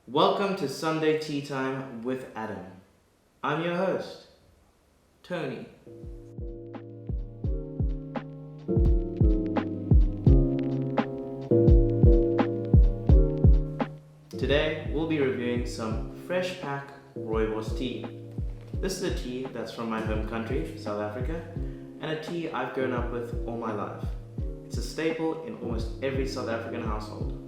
Welcome to Sunday Tea Time with Adam. I'm your host, Tony. Today, we'll be reviewing some fresh pack Rooibos tea. This is a tea that's from my home country, South Africa, and a tea I've grown up with all my life. It's a staple in almost every South African household.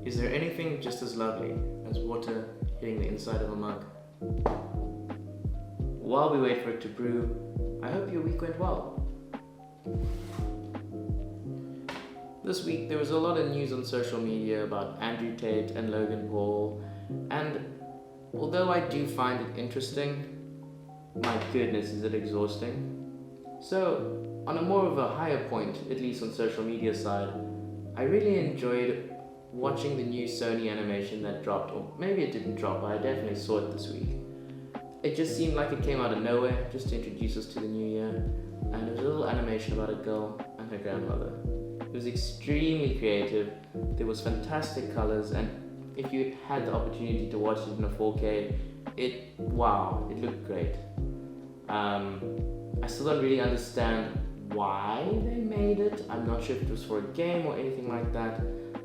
Is there anything just as lovely as water hitting the inside of a mug? While we wait for it to brew, I hope your week went well. This week there was a lot of news on social media about Andrew Tate and Logan Paul, and although I do find it interesting, my goodness is it exhausting. So on a more of a higher point, at least on social media side, I really enjoyed watching the new Sony animation that dropped, or maybe it didn't drop, but I definitely saw it this week. It just seemed like it came out of nowhere, just to introduce us to the new year, and it was a little animation about a girl and her grandmother. It was extremely creative, there was fantastic colors, and if you had the opportunity to watch it in a 4K, it looked great. I still don't really understand why they made it. I'm not sure if it was for a game or anything like that,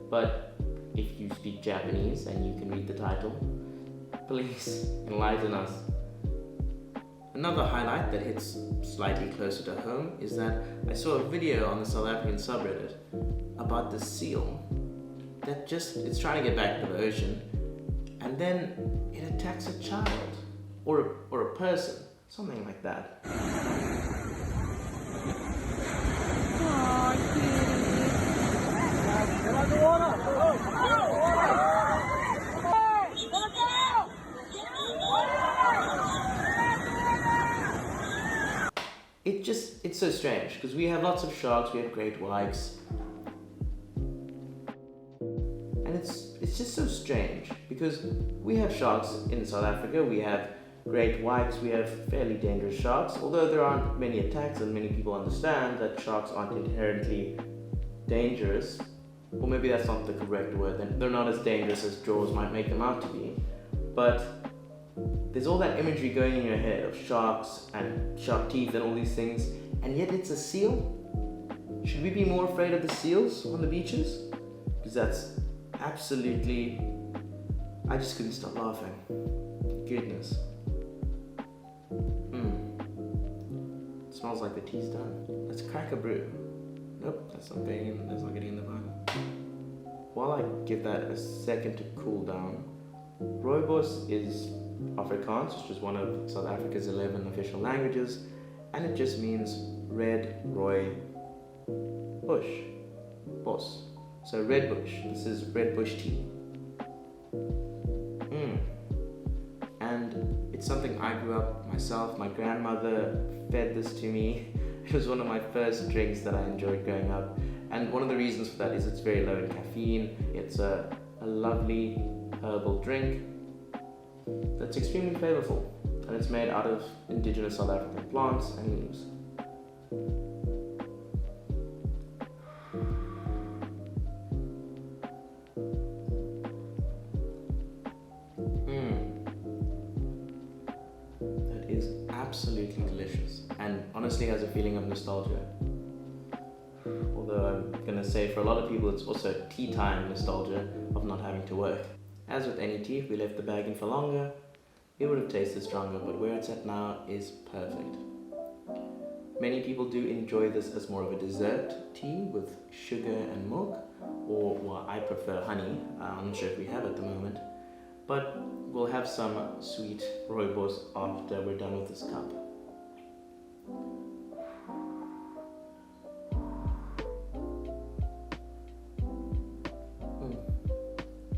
but if you speak Japanese and you can read the title, please enlighten us. Another highlight that hits slightly closer to home is that I saw a video on the South African subreddit about the seal that it's trying to get back to the ocean, and then it attacks a child or a person, something like that. It's so strange because we have lots of sharks, we have great whites, and it's just so strange because we have sharks in South Africa, we have great whites, we have fairly dangerous sharks, although there aren't many attacks and many people understand that sharks aren't inherently dangerous, or maybe that's not the correct word, they're not as dangerous as Jaws might make them out to be, but there's all that imagery going in your head of sharks and shark teeth and all these things, and yet it's a seal? Should we be more afraid of the seals on the beaches? Because that's absolutely... I just couldn't stop laughing. Goodness. It smells like the tea's done. Let's crack a brew. Nope, that's not getting in the bottle. While I give that a second to cool down, Rooibos is Afrikaans, which is one of South Africa's 11 official languages, and it just means red roy bush. Bos. So red bush. This is red bush tea. And it's something I grew up myself. My grandmother fed this to me. It was one of my first drinks that I enjoyed growing up. And one of the reasons for that is it's very low in caffeine. It's a lovely herbal drink that's extremely flavorful, and it's made out of indigenous South African plants and leaves. That is absolutely delicious, and honestly has a feeling of nostalgia. Although I'm gonna say for a lot of people it's also tea time nostalgia of not having to work. As with any tea, if we left the bag in for longer, it would have tasted stronger, but where it's at now is perfect. Many people do enjoy this as more of a dessert tea with sugar and milk, or I prefer honey. I'm not sure if we have at the moment, but we'll have some sweet Rooibos after we're done with this cup.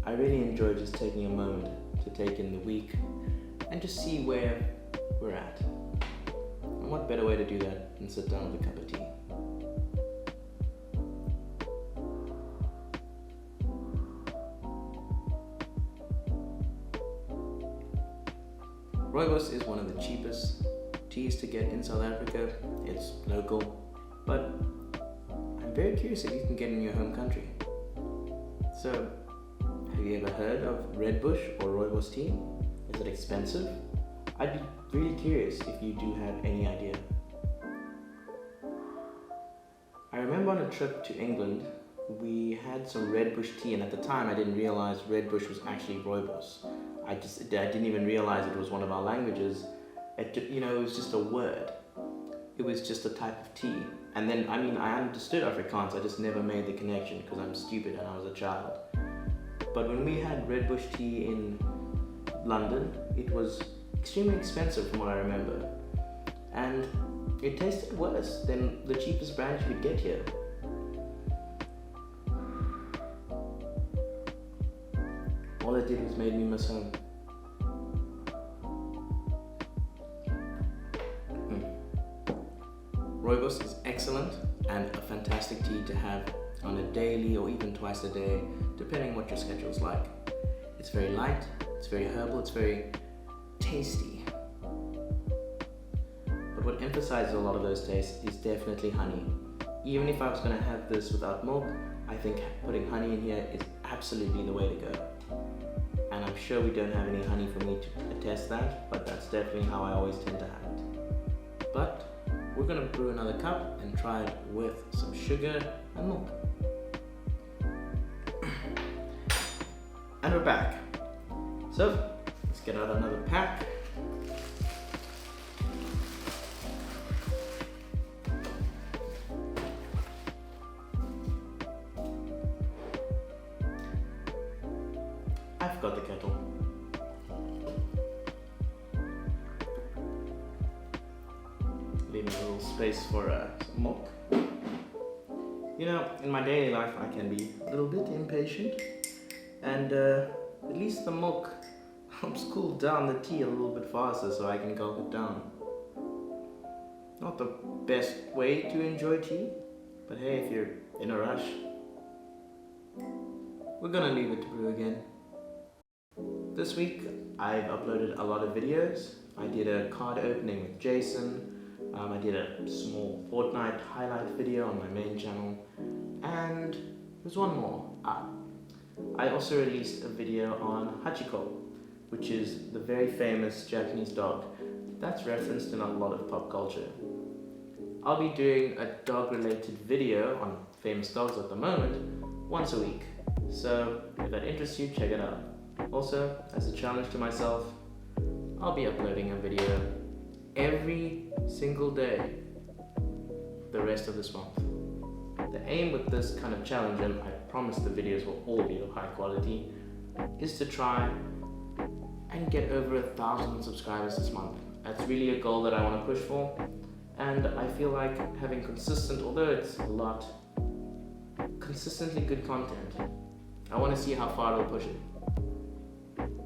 I really enjoy just taking a moment to take in the week and just see where we're at. And what better way to do that than sit down with a cup of tea? Rooibos is one of the cheapest teas to get in South Africa. It's local, but I'm very curious if you can get in your home country. So, have you ever heard of Red Bush or Rooibos tea? Is it expensive? I'd be really curious if you do have any idea. I remember on a trip to England, we had some Red Bush tea, and at the time I didn't realize Red Bush was actually Rooibos. I didn't even realize it was one of our languages. It was just a word. It was just a type of tea. And then, I understood Afrikaans, I just never made the connection because I'm stupid and I was a child. But when we had Red Bush tea in London, it was extremely expensive from what I remember. And it tasted worse than the cheapest brand you could get here. All it did was made me miss home. Rooibos is excellent and a fantastic tea to have on a daily or even twice a day, depending what your schedule is like. It's very light, it's very herbal, it's very tasty. But what emphasizes a lot of those tastes is definitely honey. Even if I was going to have this without milk, I think putting honey in here is absolutely the way to go. And I'm sure we don't have any honey for me to attest that, but that's definitely how I always tend to have it. But we're going to brew another cup and try it with some sugar and milk. And we're back. So, let's get out another pack. I've got the kettle. Leaving a little space for some milk. In my daily life I can be a little bit impatient, and at least the milk helps cool down the tea a little bit faster so I can gulp it down. Not the best way to enjoy tea, but hey, if you're in a rush, we're gonna leave it to brew again. This week I've uploaded a lot of videos. I did a card opening with Jason. I did a small Fortnite highlight video on my main channel, and there's one more. I also released a video on Hachiko, which is the very famous Japanese dog that's referenced in a lot of pop culture. I'll be doing a dog-related video on famous dogs at the moment once a week, so if that interests you, check it out. Also, as a challenge to myself, I'll be uploading a video every single day the rest of this month. The aim with this kind of challenge, and I promise the videos will all be of high quality, is to try and get over 1,000 subscribers this month. That's really a goal that I want to push for, and I feel like having consistent, although it's a lot, consistently good content, I want to see how far it'll push it.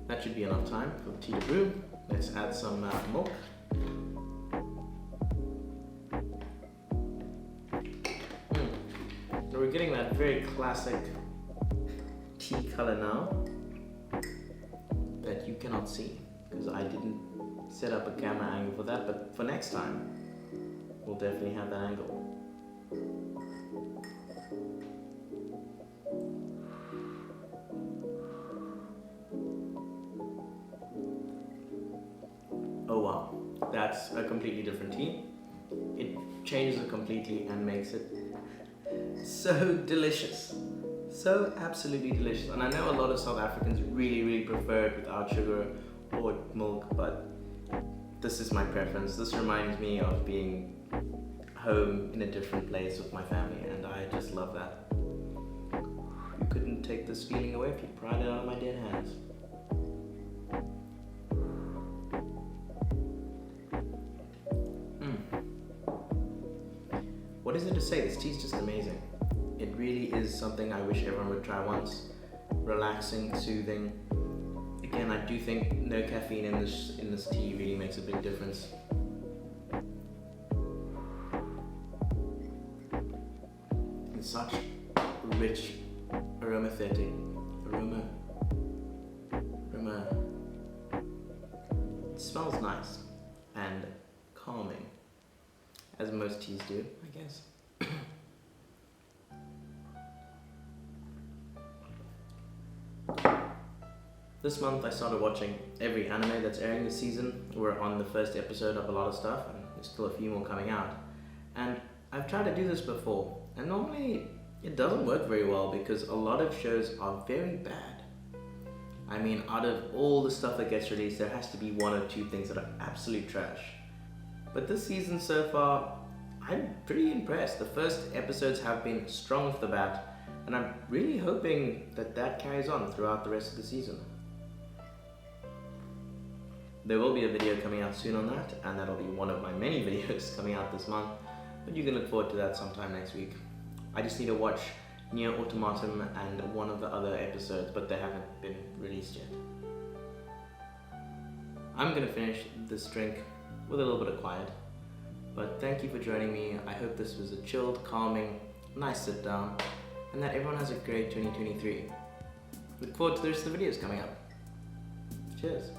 That should be enough time for the tea to brew. Let's add some milk. So we're getting that very classic tea color now that you cannot see because I didn't set up a camera angle for that, but for next time we'll definitely have that angle. Oh wow, that's a completely different tea. It changes it completely and makes it so delicious. So absolutely delicious. And I know a lot of South Africans really prefer it without sugar or milk, but this is my preference. This reminds me of being home in a different place with my family, and I just love that. You couldn't take this feeling away if you pried it out of my dead hands. What is it to say? This tea is just amazing. It really is something I wish everyone would try once. Relaxing, soothing. Again, I do think no caffeine in this tea really makes a big difference. It's such rich aromathetic aroma. It smells nice and calm. as most teas do, I guess. This month I started watching every anime that's airing this season. We're on the first episode of a lot of stuff, and there's still a few more coming out. And I've tried to do this before, and normally it doesn't work very well because a lot of shows are very bad. I mean, out of all the stuff that gets released, there has to be one or two things that are absolute trash. But this season so far, I'm pretty impressed. The first episodes have been strong off the bat, and I'm really hoping that that carries on throughout the rest of the season. There will be a video coming out soon on that, and that'll be one of my many videos coming out this month, but you can look forward to that sometime next week. I just need to watch Nier Automatum and one of the other episodes, but they haven't been released yet. I'm gonna finish this drink with a little bit of quiet, but thank you for joining me. I hope this was a chilled, calming, nice sit down, and that everyone has a great 2023. Look forward to the rest of the videos coming up. Cheers.